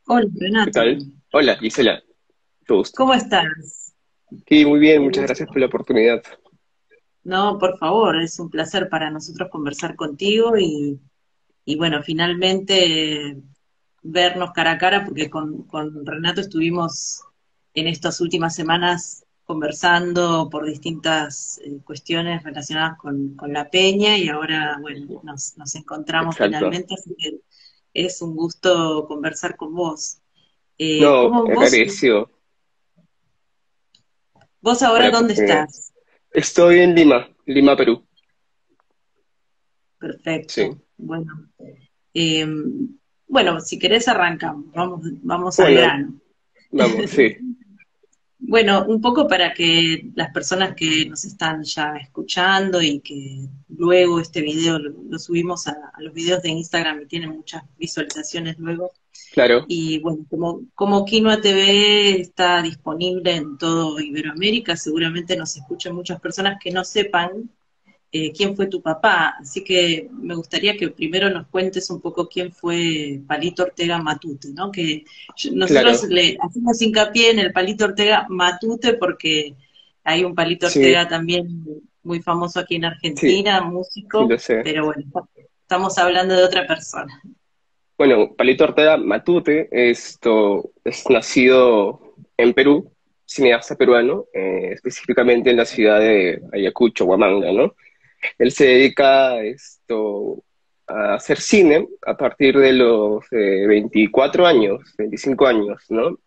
Hola, ¿Qué Renato. tal? Hola, Gisela. Mucho gusto. ¿Cómo estás? Sí, muy bien, Un muchas gusto. gracias por la oportunidad. No, por favor, es un placer para nosotros conversar contigo y bueno, finalmente vernos cara a cara, porque con Renato estuvimos en estas últimas semanas conversando por distintas cuestiones relacionadas con la peña y ahora, bueno, nos encontramos Exacto. finalmente, así que es un gusto conversar con vos. No, ¿Cómo agradecido vos por ahora la dónde oportunidad. estás? Estoy en Lima, Lima, Perú. Sí. Perfecto. Bueno, eh, bueno, si querés arrancamos, vamos al Bueno, grano. vamos, sí. Bueno, un poco para que las personas que nos están ya escuchando y que luego este video lo subimos a los videos de Instagram y tiene muchas visualizaciones luego. Claro. Y bueno, como Quinoa TV está disponible en todo Iberoamérica, seguramente nos escuchan muchas personas que no sepan quién fue tu papá. Así que me gustaría que primero nos cuentes un poco quién fue Palito Ortega Matute, ¿no? Nosotros Claro. le hacemos hincapié en el Palito Ortega Matute porque hay un Palito Sí, Ortega también muy famoso aquí en sí, Argentina, sí músico, lo sé. pero bueno, estamos hablando de otra persona. Bueno, Palito Ortega Matute, esto es nacido en Perú, cineasta peruano, específicamente en la ciudad de Ayacucho, Huamanga, ¿no? Él se dedica a hacer cine a partir de los 24 años, 25 años, ¿no?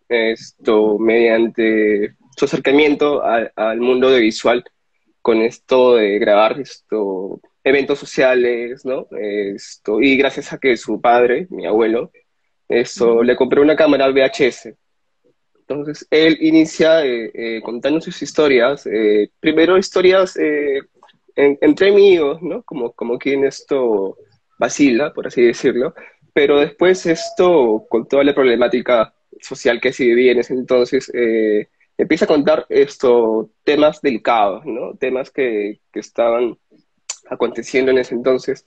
Mediante su acercamiento al mundo audiovisual con esto de grabar eventos sociales, ¿no? Y gracias a que su padre, mi abuelo, le compró una cámara VHS. Entonces, él inicia contando sus historias, primero historias entre amigos, ¿no? Como quien esto vacila, por así decirlo, pero después esto, con toda la problemática social que se vivía en ese entonces, empieza a contar temas delicados, ¿no? Temas que estaban aconteciendo en ese entonces,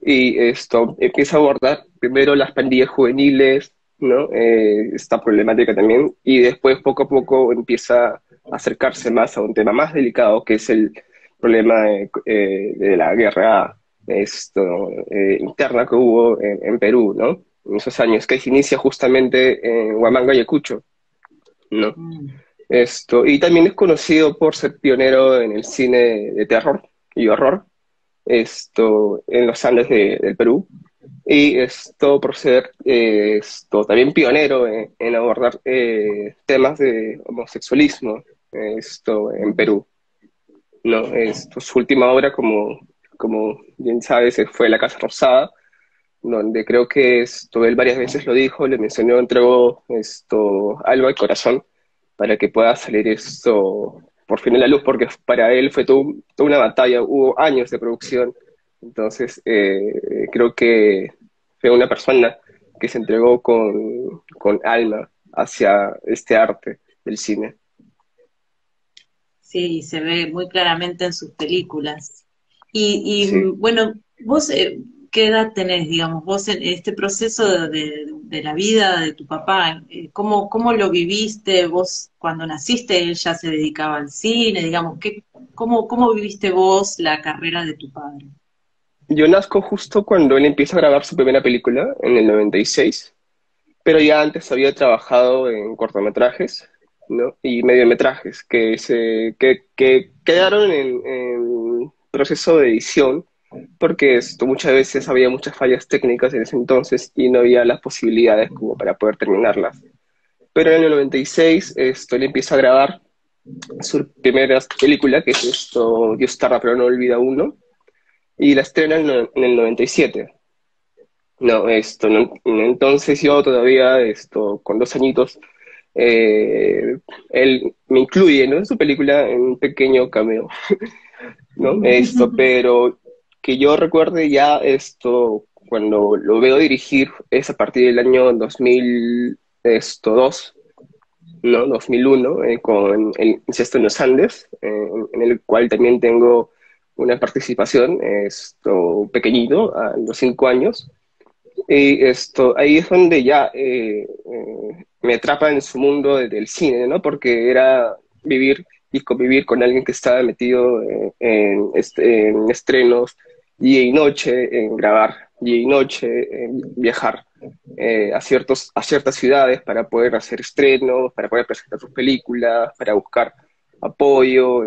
y esto empieza a abordar primero las pandillas juveniles, ¿no? Esta problemática también, y después poco a poco empieza a acercarse más a un tema más delicado, que es el problema de la guerra interna que hubo en Perú, ¿no? En esos años, que se inicia justamente en Huamanga, Ayacucho, ¿no? Mm. Y también es conocido por ser pionero en el cine de terror y horror, en los Andes del Perú, y esto por ser también pionero en abordar temas de homosexualismo, en Perú, ¿no? Su última obra, como bien sabes, fue La Casa Rosada, donde creo que él varias veces lo dijo, le mencionó, entregó algo al corazón para que pueda salir esto por fin a la luz, porque para él fue toda una batalla, hubo años de producción, entonces creo que fue una persona que se entregó con alma hacia este arte del cine. Sí, se ve muy claramente en sus películas. Sí. Bueno, vos, ¿qué edad tenés, digamos, vos en este proceso de la vida de tu papá? ¿Cómo lo viviste? Vos, cuando naciste, él ya se dedicaba al cine, digamos, ¿cómo viviste vos la carrera de tu padre? Yo nazco justo cuando él empieza a grabar su primera película, en el 96, pero ya antes había trabajado en cortometrajes, ¿no? Y mediometrajes que quedaron en proceso de edición, porque muchas veces había muchas fallas técnicas en ese entonces y no había las posibilidades como para poder terminarlas. Pero en el 96 él empieza a grabar su primera película, que es Dios tarda pero no olvida uno, y la estrena en el 97. No, entonces yo todavía, con 2 añitos, él me incluye, ¿no? En su película en un pequeño cameo, ¿no? Pero que yo recuerde ya cuando lo veo dirigir es a partir del año 2002, ¿no? 2001, con el Incesto en los Andes, en el cual también tengo una participación, pequeñito, a los 5 años, Y ahí es donde ya me atrapa en su mundo del cine, ¿no? Porque era vivir y convivir con alguien que estaba metido en estrenos día y noche, en grabar día y noche, en viajar a ciertas ciudades para poder hacer estrenos, para poder presentar sus películas, para buscar apoyo,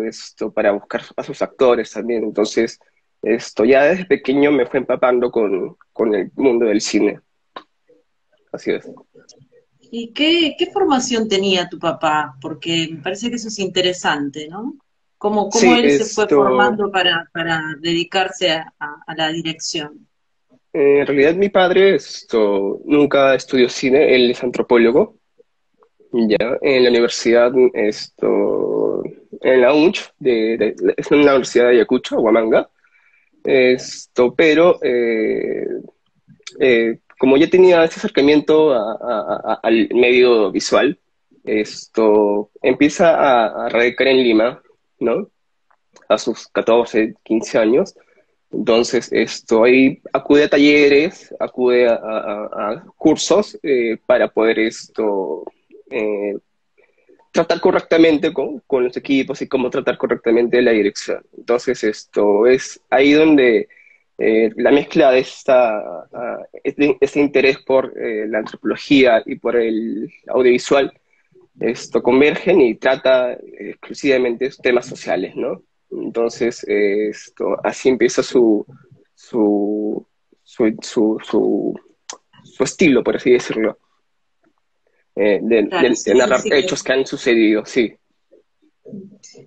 para buscar a sus actores también. Entonces, esto ya desde pequeño me fue empapando con el mundo del cine. Así es. ¿Y qué formación tenía tu papá? Porque me parece que eso es interesante, ¿no? ¿Cómo Sí, él se fue formando para dedicarse a la dirección? en realidad mi padre nunca estudió cine, él es antropólogo, ya, en la universidad, en la UNCH, es una universidad de Ayacucho, Huamanga, pero como ya tenía ese acercamiento al medio visual, empieza a radicar en Lima, ¿no? A sus 14 15 años. Entonces, ahí acude a talleres, acude a cursos para poder eh, tratar correctamente con los equipos y cómo tratar correctamente la dirección. Entonces, esto es ahí donde la mezcla de este interés por la antropología y por el audiovisual, convergen y trata exclusivamente temas sociales, ¿no? Entonces, así empieza su, su, su, su, su estilo, por así decirlo, Claro, sí, de sí, narrar sí, hechos que han sucedido, sí.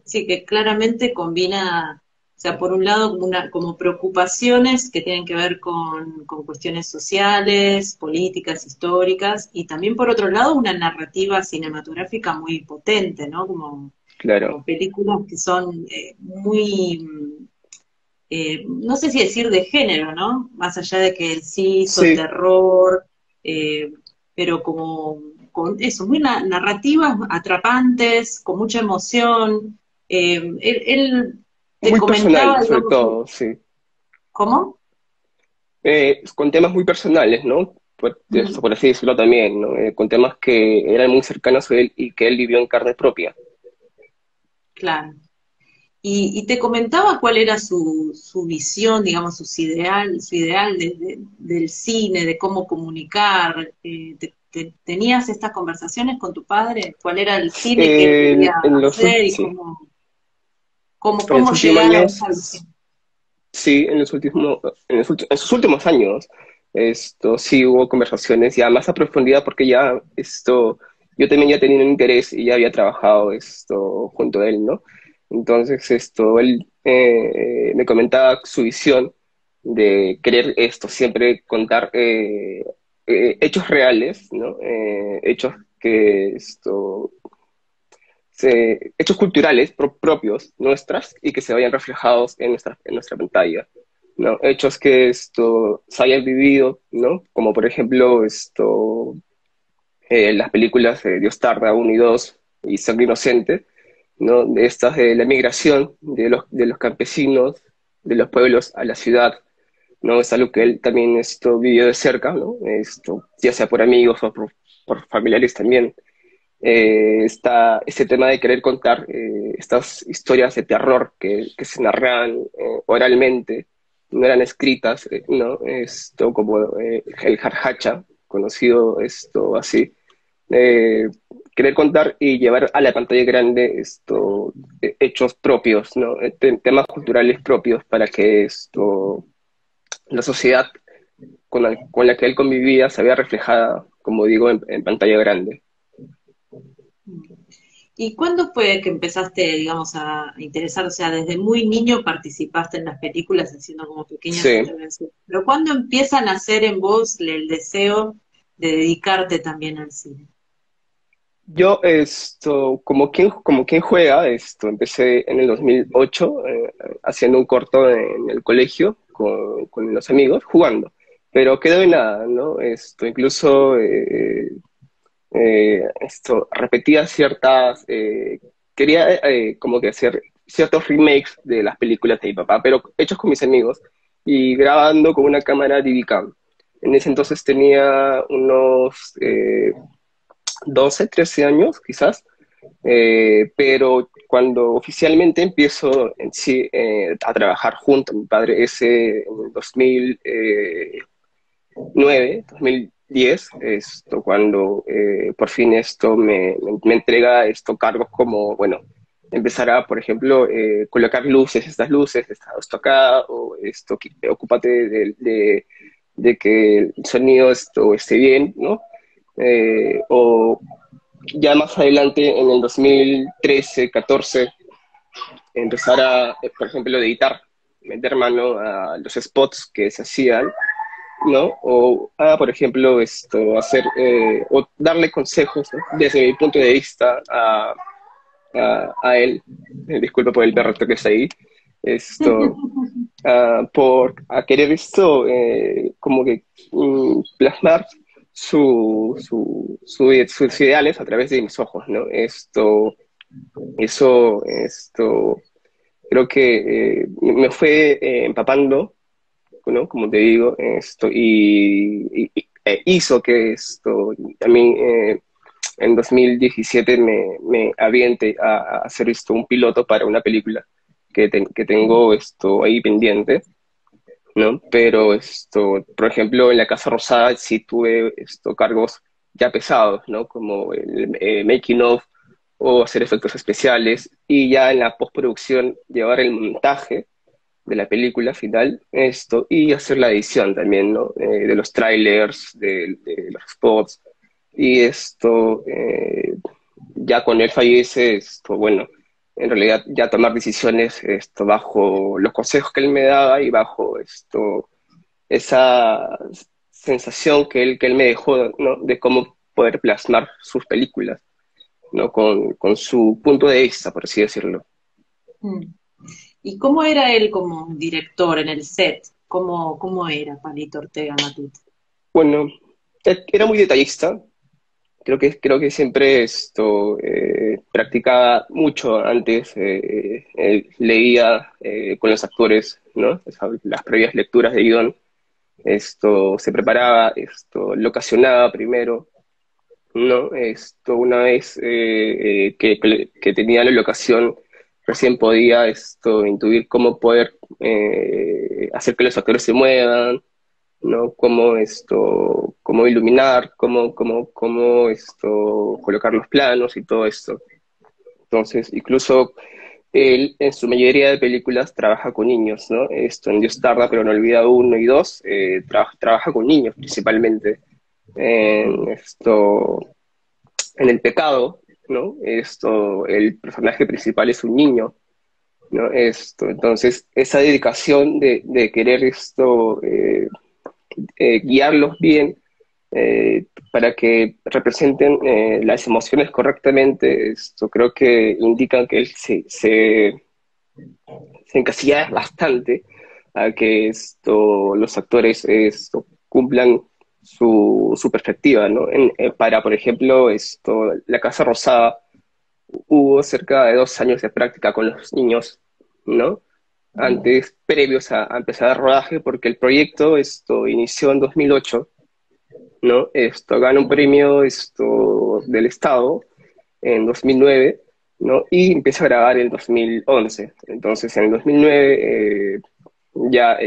sí, que claramente combina, o sea, por un lado como preocupaciones que tienen que ver con cuestiones sociales, políticas, históricas, y también por otro lado una narrativa cinematográfica muy potente, ¿no? Claro. Como películas que son muy, no sé si decir de género, ¿no? Más allá de que sí son Sí, terror, eh, pero como con eso, muy narrativas atrapantes, con mucha emoción. Él te muy comentaba, personal, sobre digamos, todo, sí. ¿cómo? Con temas muy personales, ¿no? Mm, Por así decirlo también, ¿no? Con temas que eran muy cercanos a él y que él vivió en carne propia. claro. Y te comentaba cuál era su visión, digamos, su ideal del cine, de cómo comunicar. ¿Tenías estas conversaciones con tu padre? ¿Cuál era el cine que él quería hacer y Sí, en los cómo últimos llegar a esa años, visión? sí, en sus últimos años, sí hubo conversaciones ya más a profundidad porque ya yo también ya tenía un interés y ya había trabajado junto a él, ¿no? Entonces, él me comentaba su visión de querer siempre contar hechos reales, ¿no? Hechos que hechos culturales propios nuestras y que se vayan reflejados en nuestra pantalla, ¿no? Hechos que se hayan vivido, ¿no? Como por ejemplo las películas de Dios tarda 1 y 2 y Sangre Inocente, ¿no? De estas de la migración de los campesinos, de los pueblos a la ciudad, ¿no? Es algo que él también vivió de cerca, ¿no? Ya sea por amigos o por familiares también está ese tema de querer contar estas historias de terror que se narran oralmente, no eran escritas, ¿no? Como el jarjacha, conocido así, eh, querer contar y llevar a la pantalla grande hechos propios, ¿no? Temas culturales propios para que la sociedad con la que él convivía se vea reflejada, como digo, en pantalla grande. ¿Y cuándo fue que empezaste, digamos, a interesar? O sea, desde muy niño participaste en las películas haciendo como pequeñas Sí. intervenciones. Pero ¿cuándo empieza a nacer en vos el deseo de dedicarte también al cine? Yo, como quien juega, empecé en el 2008 haciendo un corto en el colegio con los amigos, jugando, pero quedó en nada, ¿no? Incluso, repetía quería como que hacer ciertos remakes de las películas de mi papá, pero hechos con mis amigos y grabando con una cámara Didicam. En ese entonces tenía unos 12, 13 años quizás, pero cuando oficialmente empiezo en sí a trabajar junto a mi padre, ese en el 2009, 2010, esto cuando por fin esto me entrega esto cargos como, bueno, empezar a, por ejemplo, colocar luces, estas luces, esto acá, o esto, ocúpate de que el sonido esto esté bien, ¿no? O ya más adelante, en el 2013, 14, empezar a, por ejemplo, editar, meter mano a los spots que se hacían, ¿no? O, por ejemplo, esto, hacer, o darle consejos, ¿no? Desde mi punto de vista a él, disculpa por el perrito que está ahí, esto, por a querer esto, como que plasmar sus ideales a través de mis ojos, ¿no? Esto, creo que me fue empapando, ¿no? Como te digo, hizo que esto también en 2017 me aviente a hacer esto un piloto para una película que tengo esto ahí pendiente, ¿no? Pero esto, por ejemplo, en La Casa Rosada sí tuve esto cargos ya pesados, ¿no? Como el making of o hacer efectos especiales y ya en la postproducción llevar el montaje de la película final, esto, y hacer la edición también, ¿no? De los trailers, de los spots, y esto, ya cuando él fallece, esto, bueno, en realidad ya tomar decisiones esto, bajo los consejos que él me daba y bajo esto, esa sensación que él me dejó, ¿no? De cómo poder plasmar sus películas, ¿no? Con su punto de vista, por así decirlo. Mm. ¿Y cómo era él como director en el set? ¿Cómo era Palito Ortega Matute? Bueno, él era muy detallista. Creo que siempre esto practicaba mucho antes, leía con los actores, ¿no? Las previas lecturas de guión, esto se preparaba, esto lo ocasionaba primero, ¿no? Esto una vez que tenía la locación, recién podía esto intuir cómo poder hacer que los actores se muevan, ¿no? Cómo iluminar, cómo esto, colocar los planos y todo esto. Entonces, incluso él en su mayoría de películas trabaja con niños, ¿no? Esto en Dios tarda, pero no olvida uno y dos, trabaja con niños principalmente. En en El Pecado, ¿no? El personaje principal es un niño, ¿no? Entonces, esa dedicación de querer guiarlos bien para que representen las emociones correctamente. Esto creo que indica que él se encasilla bastante a que los actores cumplan su perspectiva, ¿no? Para, por ejemplo, La Casa Rosada, hubo cerca de 2 años de práctica con los niños, ¿no? Antes, previos a empezar el rodaje, porque el proyecto inició en 2008, ¿no? Gana un premio del Estado en 2009, ¿no? Y empieza a grabar en 2011. Entonces, en el 2009 ya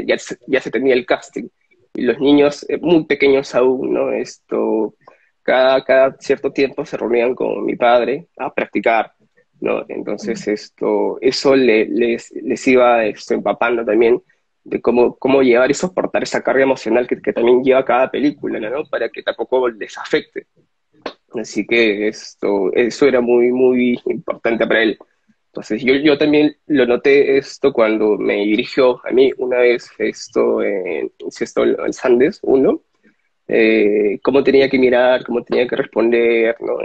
se tenía el casting. Y los niños, muy pequeños aún, ¿no? Cada cierto tiempo se reunían con mi padre a practicar, ¿no? Entonces, eso les iba empapando también de cómo llevar y soportar esa carga emocional que también lleva cada película, ¿no? Para que tampoco les afecte. Así que eso era muy, muy importante para él. Entonces yo también lo noté cuando me dirigió a mí una vez en Sandes uno, cómo tenía que mirar, cómo tenía que responder, ¿no?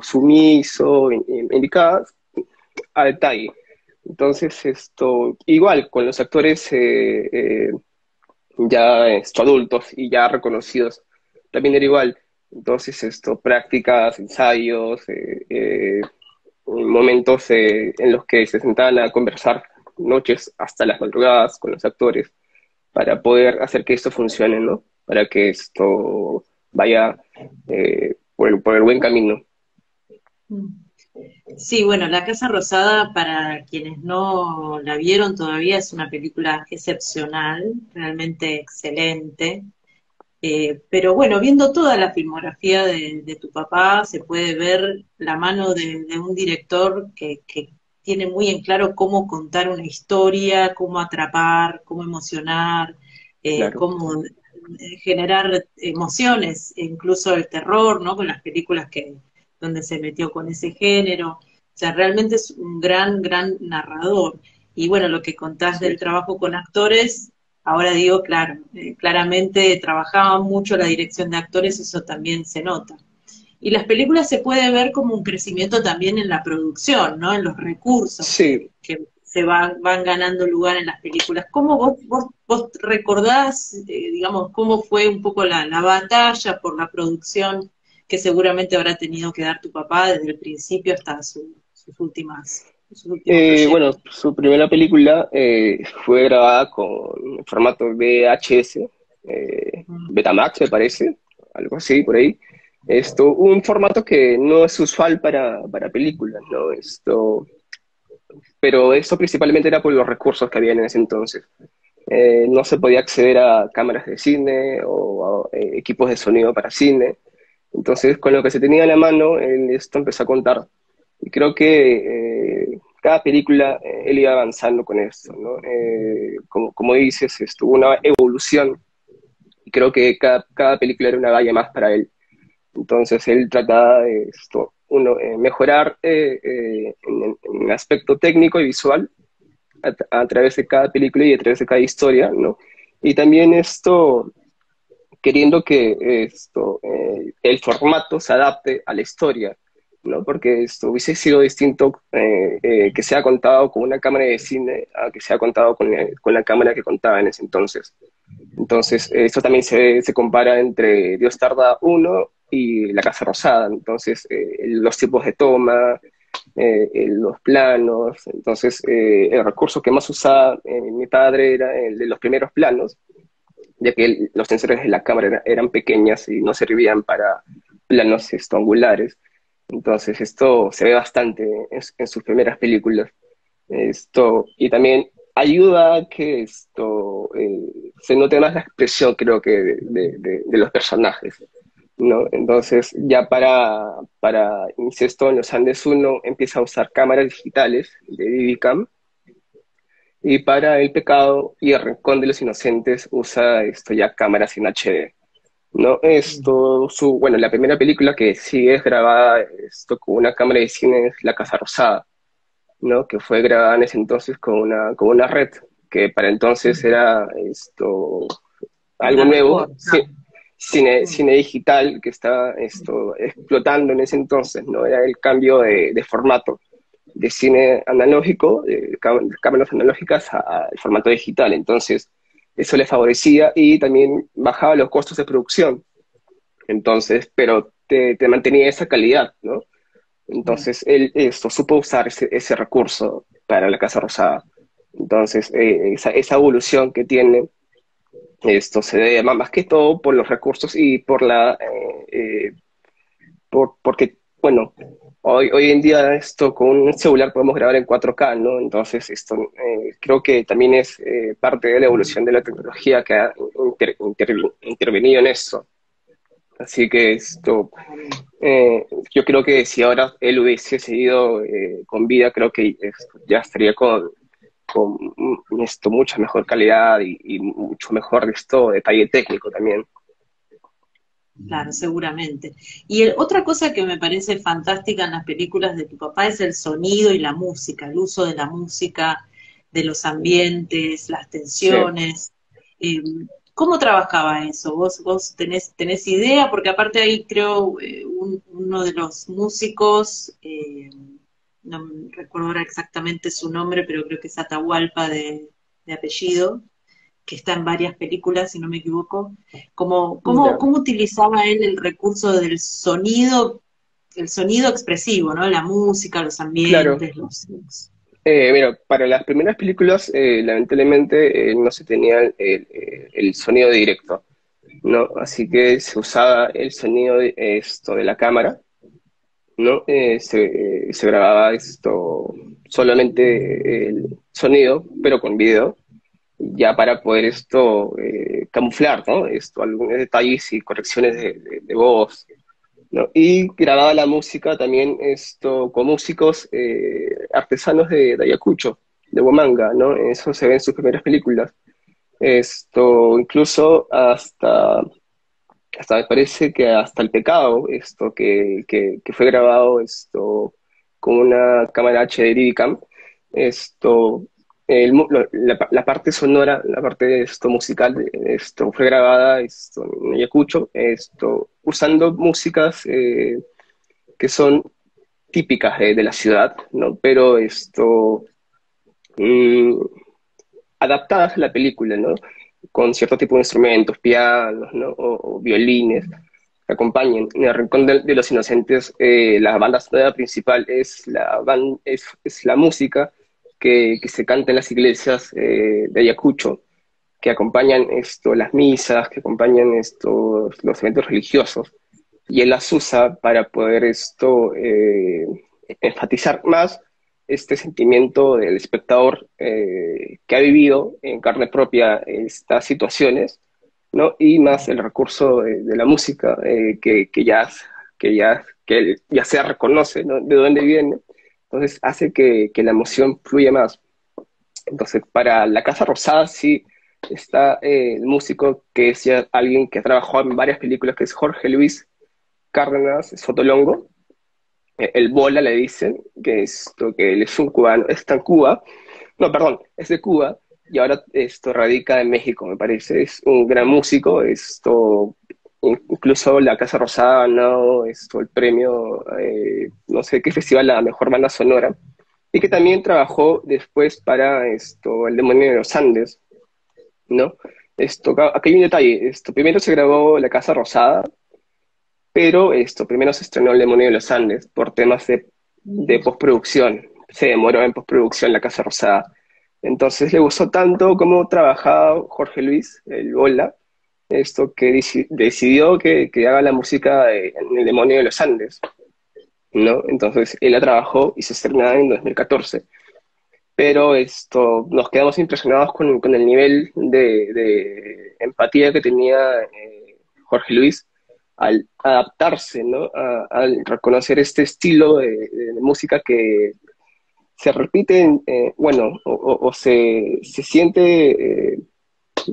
Sumiso, indicado a detalle. Entonces igual con los actores ya adultos y ya reconocidos, también era igual. Entonces, prácticas, ensayos, momentos en los que se sentaban a conversar noches hasta las madrugadas con los actores para poder hacer que esto funcione, ¿no? para que esto vaya por el buen camino. Sí, bueno, La Casa Rosada, para quienes no la vieron todavía, es una película excepcional, realmente excelente. Pero bueno, viendo toda la filmografía de tu papá, se puede ver la mano de un director que tiene muy en claro cómo contar una historia, cómo atrapar, cómo emocionar, Claro. cómo generar emociones, e incluso el terror, ¿no? Con las películas donde se metió con ese género. O sea, realmente es un gran, gran narrador. Y bueno, lo que contás Sí. del trabajo con actores, ahora digo, claro, claramente trabajaba mucho la dirección de actores, eso también se nota. Y las películas se puede ver como un crecimiento también en la producción, ¿no? En los recursos Sí, que se van ganando lugar en las películas. ¿Cómo vos recordás, digamos, cómo fue un poco la batalla por la producción que seguramente habrá tenido que dar tu papá desde el principio hasta sus últimos Bueno, proyectos? su primera película fue grabada con formato VHS, Mm. Betamax me parece, algo así por ahí. Un formato que no es usual para películas, ¿no? Pero esto principalmente era por los recursos que había en ese entonces. No se podía acceder a cámaras de cine o a equipos de sonido para cine. Entonces, con lo que se tenía a la mano, esto empezó a contar. Y creo que cada película él iba avanzando con esto, ¿no? Como dices, estuvo una evolución y creo que cada película era una valla más para él. Entonces él trataba de mejorar en el aspecto técnico y visual a través de cada película y a través de cada historia, ¿no? Y también queriendo que el formato se adapte a la historia, ¿no? Porque esto hubiese sido distinto que sea contado con una cámara de cine a que sea contado con la cámara que contaba en ese entonces. Entonces, esto también se compara entre Dios tarda uno y La Casa Rosada. Entonces, los tipos de toma, los planos. Entonces, el recurso que más usaba mi padre era el de los primeros planos, ya que los sensores de la cámara eran pequeñas y no servían para planos angulares. Entonces, esto se ve bastante en sus primeras películas. Y también ayuda a que se note más la expresión, creo que, de los personajes, ¿no? Entonces, ya para Incesto en los Andes uno empieza a usar cámaras digitales de Didicam, y para El Pecado y El Rincón de los Inocentes usa ya cámaras en HD. ¿No? Bueno, la primera película que sí es grabada con una cámara de cine es La Casa Rosada, ¿no? Que fue grabada en ese entonces con una red, que para entonces era algo La nuevo, mejor. sí, Mm. cine digital que estaba explotando en ese entonces, ¿no? Era el cambio de formato de cine analógico, de cámaras analógicas al formato digital. Entonces, eso le favorecía y también bajaba los costos de producción. Entonces, pero te mantenía esa calidad, ¿no? Mm. Entonces, él supo usar ese recurso para la Casa Rosada. Entonces, esa evolución que tiene, esto se debe más que todo por los recursos y porque, bueno, hoy en día con un celular podemos grabar en 4K, ¿no? Entonces, creo que también es parte de la evolución de la tecnología que ha intervenido en eso. Así que yo creo que si ahora él hubiese seguido con vida, creo que ya estaría con mucha mejor calidad y mucho mejor detalle técnico también. Claro, seguramente. Y otra cosa que me parece fantástica en las películas de tu papá es el sonido y la música, el uso de la música, de los ambientes, las Sí, tensiones. Eh, ¿Cómo trabajaba eso? ¿Vos tenés idea? Porque aparte ahí creo uno de los músicos, no recuerdo ahora exactamente su nombre, pero creo que es Atahualpa de apellido, que está en varias películas, si no me equivoco, ya. cómo utilizaba él el recurso del sonido, el sonido expresivo, ¿no? La música, los Claro. ambientes, Mira, para las primeras películas, lamentablemente, no se tenía el sonido directo, ¿no? Así que se usaba el sonido de la cámara, ¿no? Se grababa solamente el sonido, pero con video, ya para poder camuflar, ¿no? Algunos detalles y correcciones de voz, ¿no? Y grababa la música también con músicos artesanos de Ayacucho, de Huamanga, ¿no? Eso se ve en sus primeras películas. Incluso hasta me parece que hasta El Pecado, que fue grabado con una cámara HD Didicam, esto, la parte sonora, la parte de esto musical, fue grabada en Ayacucho, usando músicas que son típicas de la ciudad, ¿no? Pero mm, adaptadas a la película, ¿no? Con cierto tipo de instrumentos, pianos, ¿no? O violines que acompañen. En el Rincón de los Inocentes, la banda sonora principal es la música que se canta en las iglesias de Ayacucho, que acompañan las misas, que acompañan los eventos religiosos, y él las usa para poder enfatizar más este sentimiento del espectador que ha vivido en carne propia estas situaciones, ¿no? Y más el recurso de la música que ya se reconoce, ¿no? De dónde viene, entonces hace que la emoción fluya más. Entonces, para La Casa Rosada sí está el músico que es ya alguien que ha trabajado en varias películas, que es Jorge Luis Cárdenas Sotolongo, el Bola le dicen, que él es un cubano, está en Cuba, no, perdón, es de Cuba, y ahora radica en México, me parece, es un gran músico, incluso La Casa Rosada, ¿no? El premio, no sé qué festival, la mejor banda sonora, y que también trabajó después para El Demonio de los Andes, ¿no? Aquí hay un detalle, primero se grabó La Casa Rosada, pero primero se estrenó El Demonio de los Andes por temas de postproducción. Se demoró en postproducción La Casa Rosada. Entonces le gustó tanto cómo trabajaba Jorge Luis, el Bola, que decidió que haga la música en El Demonio de los Andes, ¿no? Entonces él la trabajó y se estrenó en 2014. Pero nos quedamos impresionados con el nivel de empatía que tenía Jorge Luis al adaptarse, ¿no? Al reconocer este estilo de música que se repite, bueno, se siente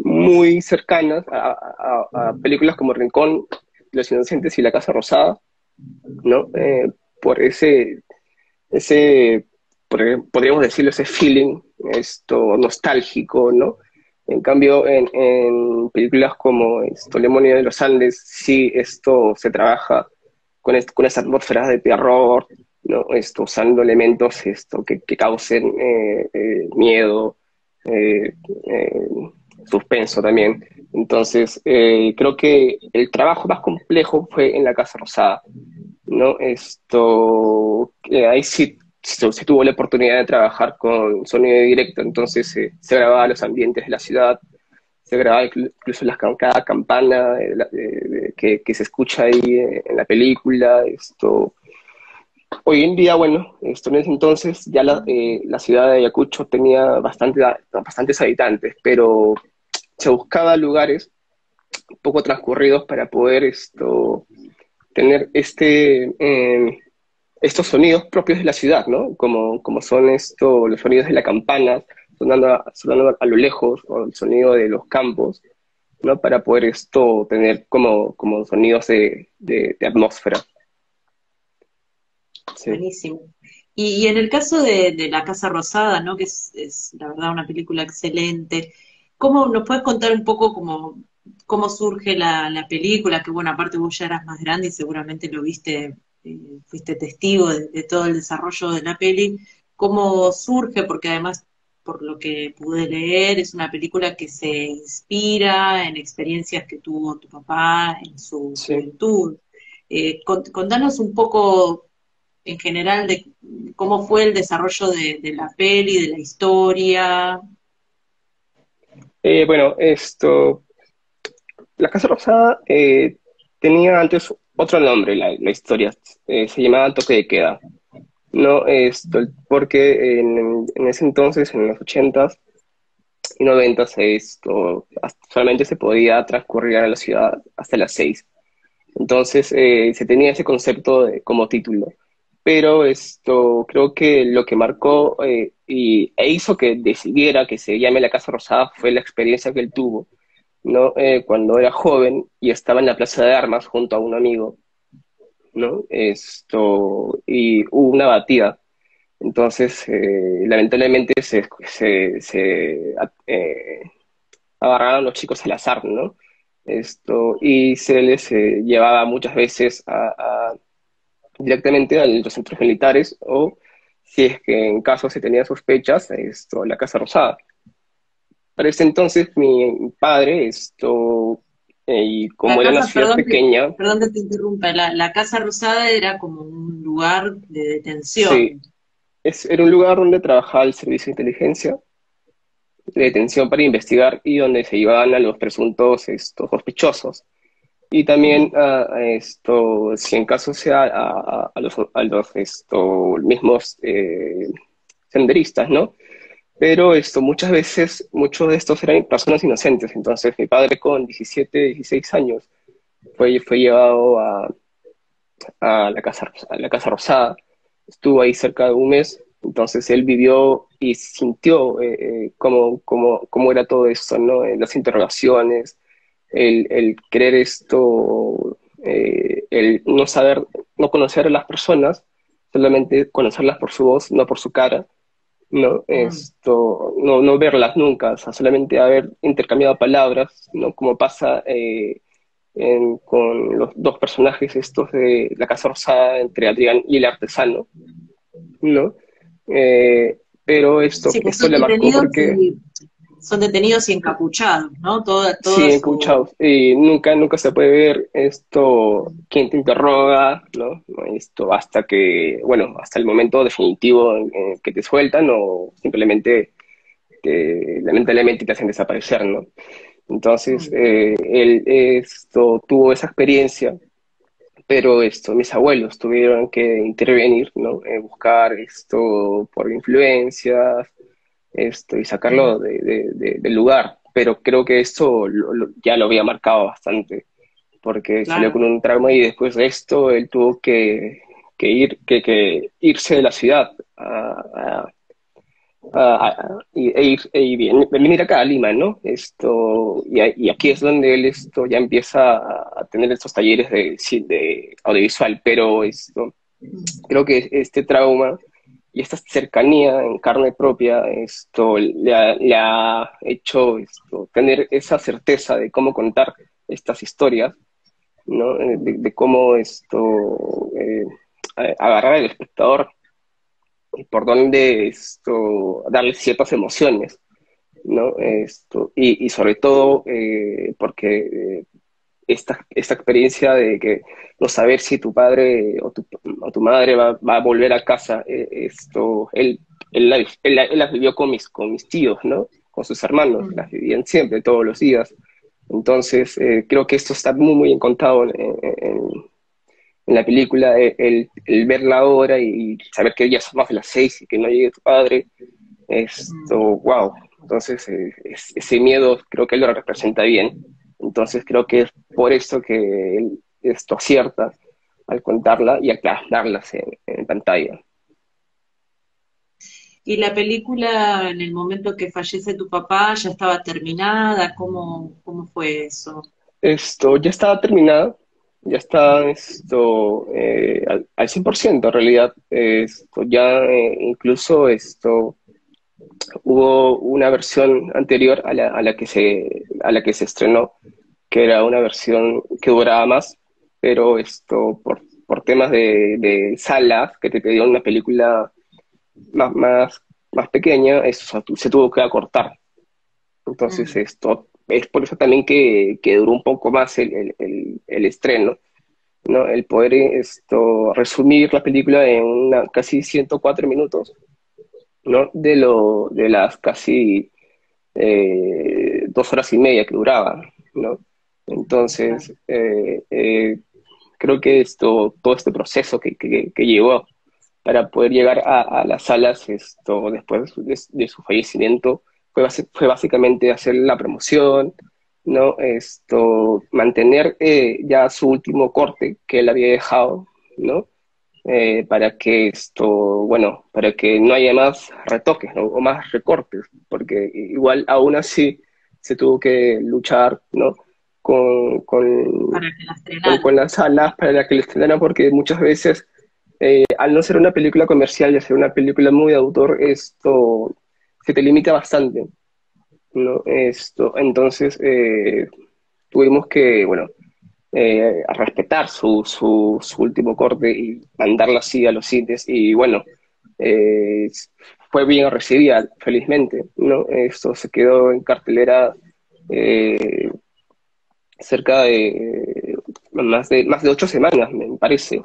muy cercanas a películas como Rincón, Los Inocentes y La Casa Rosada, ¿no? Por ese podríamos decirlo, ese feeling nostálgico, ¿no? En cambio, en películas como El Demonio de los Andes, sí esto se trabaja con esa atmósfera de terror, ¿no? Usando elementos que causen miedo, eh, eh, suspenso también. Entonces, creo que el trabajo más complejo fue en La Casa Rosada, ¿no? Ahí sí se tuvo la oportunidad de trabajar con sonido directo, entonces se grababa los ambientes de la ciudad, se grababa incluso cada campana que se escucha ahí en la película. Hoy en día, bueno, en ese entonces ya la ciudad de Ayacucho tenía bastantes habitantes, pero se buscaba lugares poco transcurridos para poder tener estos sonidos propios de la ciudad, ¿no? Como son los sonidos de la campana, sonando a lo lejos, o el sonido de los campos, ¿no? Para poder tener como sonidos de atmósfera. Sí. Buenísimo. Y en el caso de La Casa Rosada, ¿no? Que es la verdad una película excelente. ¿Cómo nos puedes contar un poco cómo surge la película? Que bueno, aparte vos ya eras más grande y seguramente lo viste, fuiste testigo de todo el desarrollo de la peli. ¿Cómo surge? Porque además, por lo que pude leer, es una película que se inspira en experiencias que tuvo tu papá en su Sí. juventud. Contanos un poco en general de cómo fue el desarrollo de la peli, de la historia. Bueno, La Casa Rosada tenía antes otro nombre, la historia, se llamaba Toque de Queda, ¿no? Porque en ese entonces, en los 80s y 90s, solamente se podía transcurrir a la ciudad hasta las 6. Entonces se tenía ese concepto como título. Pero creo que lo que marcó e hizo que decidiera que se llame La Casa Rosada fue la experiencia que él tuvo, ¿no? Cuando era joven y estaba en la Plaza de Armas junto a un amigo, ¿no? Y hubo una batida. Entonces, lamentablemente agarraron los chicos al azar, ¿no? Y se les llevaba muchas veces directamente a los centros militares o, si es que en caso se tenía sospechas, la Casa Rosada. Para ese entonces mi padre, y La como era una casa, ciudad pequeña, perdón que te interrumpa, la Casa Rosada era como un lugar de sí, detención. era un lugar donde trabajaba el servicio de inteligencia, de detención para investigar y donde se llevaban a los presuntos sospechosos. Y también si en caso sea a los mismos senderistas, ¿no? Pero muchas veces, muchos de estos eran personas inocentes. Entonces, mi padre con 17, 16 años fue llevado a la Casa Rosada. Estuvo ahí cerca de un mes. Entonces, él vivió y sintió cómo era todo esto, ¿no? Las interrogaciones, el querer el no saber, no conocer a las personas, solamente conocerlas por su voz, no por su cara, ¿no? Mm, No verlas nunca, o sea, solamente haber intercambiado palabras, ¿no? Como pasa con los dos personajes estos de La Casa Rosada, entre Adrián y el artesano, ¿no? Pero sí, que esto le marcó porque son detenidos y encapuchados, ¿no? sí, Toda he su... escuchado, y nunca se puede ver quién te interroga, ¿no? Hasta que, bueno, hasta el momento definitivo en que te sueltan o simplemente lamentablemente te hacen desaparecer, ¿no? Entonces, Mm, él tuvo esa experiencia, pero mis abuelos tuvieron que intervenir, ¿no? Buscar por influencias, y mm, sacarlo del lugar. Pero creo que esto ya lo había marcado bastante, porque salió claro. con un trauma y después de esto él tuvo que irse de la ciudad venir acá a Lima, ¿no? Y aquí es donde él ya empieza a tener estos talleres de audiovisual, pero Mm. creo que este trauma y esta cercanía en carne propia, le ha hecho tener esa certeza de cómo contar estas historias, ¿no? De cómo agarrar al espectador y por dónde darle ciertas emociones, ¿no? Y sobre todo porque esta experiencia de que no saber si tu padre o tu madre va a volver a casa, él las vivió con mis tíos, ¿no? Con sus hermanos, las Mm. vivían siempre, todos los días. Entonces, creo que esto está muy, muy encontrado en la película, el ver la hora y saber que ya son más de las 6 y que no llegue tu padre, Mm. wow. Entonces, ese miedo creo que él lo representa bien. Entonces, creo que es por esto que él acierta al contarla y al plasmarlas en pantalla. ¿Y la película, en el momento que fallece tu papá, ya estaba terminada? ¿Cómo fue eso? Esto ya estaba terminada, ya está al 100% en realidad. Ya incluso hubo una versión anterior a la que se estrenó, que era una versión que duraba más, pero por temas de salas, que te pedían una película más, más, más pequeña, eso se tuvo que acortar. Entonces, Mm. esto es por eso también que duró un poco más el estreno, ¿no? El poder resumir la película en casi 104 minutos, ¿no? De las casi 2 horas y media que duraba, ¿no? Claro. Entonces, creo que todo este proceso que llevó para poder llegar a las salas después de su fallecimiento fue básicamente hacer la promoción, ¿no? Mantener ya su último corte que él había dejado, ¿no? Para que bueno, para que no haya más retoques, ¿no? O más recortes, porque igual aún así se tuvo que luchar, ¿no? Con, con, Para que la estrenaran. con las salas para que le estrenaran, porque muchas veces, al no ser una película comercial y ser una película muy de autor, esto se te limita bastante, ¿no? Entonces, tuvimos que, bueno, a respetar su último corte y mandarla así a los cines. Y bueno, eh, fue bien recibida, felizmente, ¿no? Esto se quedó en cartelera eh, cerca de más de 8 semanas, me parece.